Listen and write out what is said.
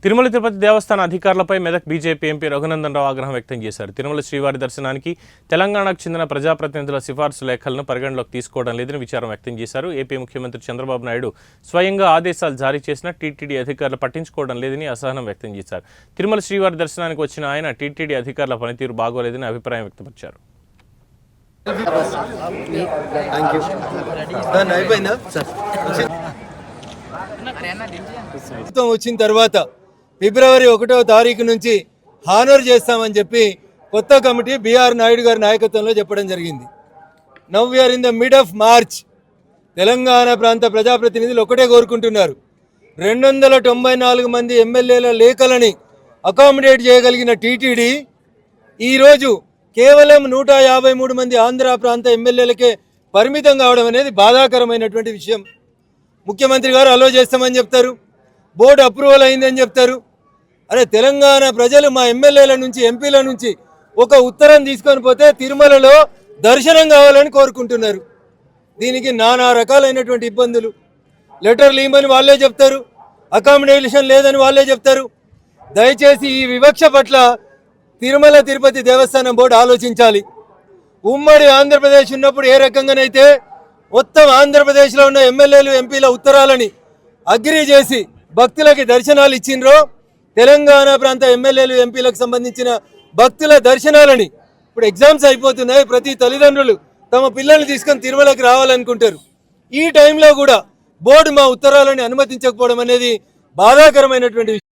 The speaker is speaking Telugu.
తిరుమల తిరుపతి దేవస్థాన అధికారులపై మెదక్ బీజేపీ ఎంపీ రఘునందన్ రావు ఆగ్రహం వ్యక్తం చేశారు. తిరుమల శ్రీవారి దర్శనానికి తెలంగాణకు చెందిన ప్రజాప్రతినిధుల సిఫార్సు లేఖలను పరిగణలోకి తీసుకోవడం లేదని విచారం వ్యక్తం చేశారు. ఏపీ ముఖ్యమంత్రి చంద్రబాబు నాయుడు స్వయంగా ఆదేశాలు జారీ చేసిన టీటీడీ అధికారులు పట్టించుకోవడం లేదని అసహనం వ్యక్తం చేశారు. తిరుమల శ్రీవారి దర్శనానికి వచ్చిన ఆయన టీటీడీ అధికారుల పనితీరు బాగోలేదని అభిప్రాయం వ్యక్తపరిచారు. వచ్చిన తర్వాత ఫిబ్రవరి 1వ తారీఖు నుంచి హానర్ చేస్తామని చెప్పి కొత్త కమిటీ బిఆర్ నాయుడు గారి నాయకత్వంలో చెప్పడం జరిగింది. Now we're in the mid of March. Telangana ప్రాంత ప్రజాప్రతినిధులు ఒకటే కోరుకుంటున్నారు, 294 మంది ఎమ్మెల్యేల లేఖలని అకామిడేట్ చేయగలిగిన టీటీడీ ఈరోజు కేవలం 153 మంది ఆంధ్ర ప్రాంత ఎమ్మెల్యేలకే పరిమితం కావడం అనేది బాధాకరమైనటువంటి విషయం. ముఖ్యమంత్రి గారు అలో చేస్తామని చెప్తారు, బోర్డు అప్రూవల్ అయిందని చెప్తారు. అరే తెలంగాణ ప్రజలు మా ఎమ్మెల్యేల నుంచి ఎంపీల నుంచి ఒక ఉత్తరం తీసుకొని పోతే తిరుమలలో దర్శనం కావాలని కోరుకుంటున్నారు. దీనికి నానా రకాలైనటువంటి ఇబ్బందులు. లెటర్లు ఇవ్వమని వాళ్ళే చెప్తారు, అకామిడేషన్ లేదని వాళ్ళే చెప్తారు. దయచేసి ఈ వివక్ష పట్ల తిరుమల తిరుపతి దేవస్థానం బోర్డు ఆలోచించాలి. ఉమ్మడి ఆంధ్రప్రదేశ్ ఉన్నప్పుడు ఏ రకంగానైతే మొత్తం ఆంధ్రప్రదేశ్లో ఉన్న ఎమ్మెల్యేలు ఎంపీల ఉత్తరాలని అగ్రీ చేసి భక్తులకి దర్శనాలు ఇచ్చిండ్రో, తెలంగాణ ప్రాంత ఎమ్మెల్యేలు ఎంపీలకు సంబంధించిన భక్తుల దర్శనాలని ఇప్పుడు ఎగ్జామ్స్ అయిపోతున్నాయి. ప్రతి తల్లిదండ్రులు తమ పిల్లల్ని తీసుకొని తిరుమలకి రావాలనుకుంటారు. ఈ టైంలో కూడా బోర్డు మా ఉత్తరాలని అనుమతించకపోవడం అనేది బాధాకరమైనటువంటి విషయం.